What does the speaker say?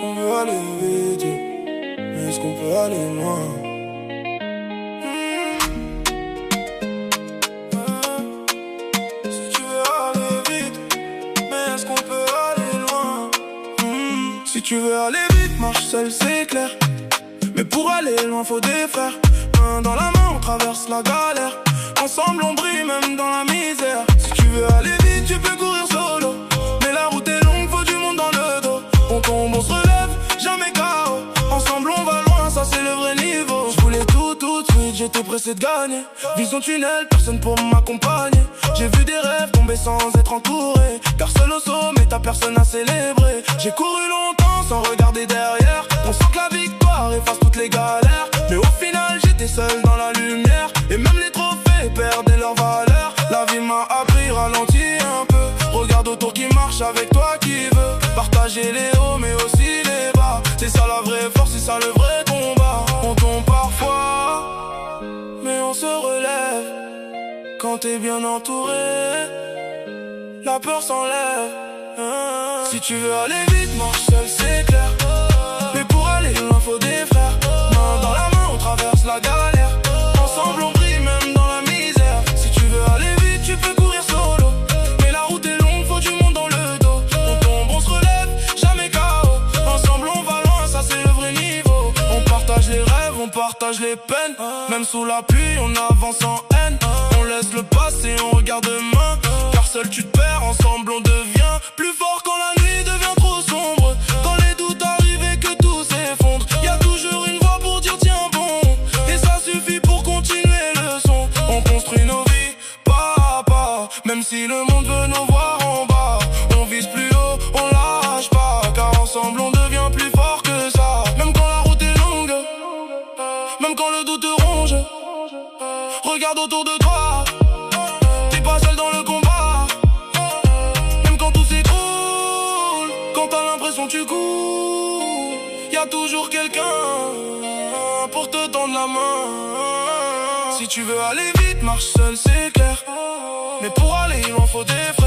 On veut aller vite, mais est-ce qu'on peut aller loin? Si tu veux aller vite, mais est-ce qu'on peut aller loin? Si tu veux aller vite, marche seul, c'est clair. Mais pour aller loin, faut des frères. Main dans la main, on traverse la galère. Ensemble, on brille même dans la misère. Si tu veux aller vite, tu peux courir solo. Mais la route est longue, faut du monde dans le dos. On tombe, on se relève, jamais KO. Ensemble, on va loin, ça c'est le vrai niveau. Je voulais tout de suite, j'étais pressé de gagner. Vision tunnel, personne pour m'accompagner. J'ai vu des rêves tomber sans être entouré. Car seul au sommet, t'as personne à célébrer. J'ai couru longtemps sans regarder derrière. On sent que la victoire efface toutes les galères. Mais au final, j'étais seul dans la lumière. Et même les trophées perdaient leur valeur. La vie m'a appris, ralentir un peu. Regarde autour qui marche avec toi qui veut partager les hauts mais aussi les bas. C'est ça la vraie force, c'est ça le vrai combat. On tombe parfois, mais on se relève. Quand t'es bien entouré, la peur s'enlève. Si tu veux aller vite, marche seul, c'est clair. Mais pour aller loin, faut des frères. Main dans la main, on traverse la galère. Ensemble, on brille même dans la misère. Si tu veux aller vite, tu peux courir solo. Mais la route est longue, faut du monde dans le dos. On tombe, on se relève, jamais KO. Ensemble, on va loin, ça c'est le vrai niveau. On partage les rêves, on partage les peines. Même sous la pluie, on avance en haine. On laisse le passé, on regarde demain. Car seul tu te perds, ensemble on devient plus fort quand la nuit devient trop sombre. Quand les doutes arrivent et que tout s'effondre, y'a toujours une voix pour dire tiens bon. Et ça suffit pour continuer le son. On construit nos vies pas à pas. Même si le monde veut nous voir en bas, on vise plus haut, on lâche pas. Car ensemble on devient plus fort que ça. Même quand la route est longue, même quand le doute te ronge. Regarde autour de toi, t'es pas seul dans le combat. Même quand tout s'écroule, quand t'as l'impression tu coules, y'a toujours quelqu'un pour te tendre la main. Si tu veux aller vite, marche seul, c'est clair. Mais pour aller loin, faut des frères.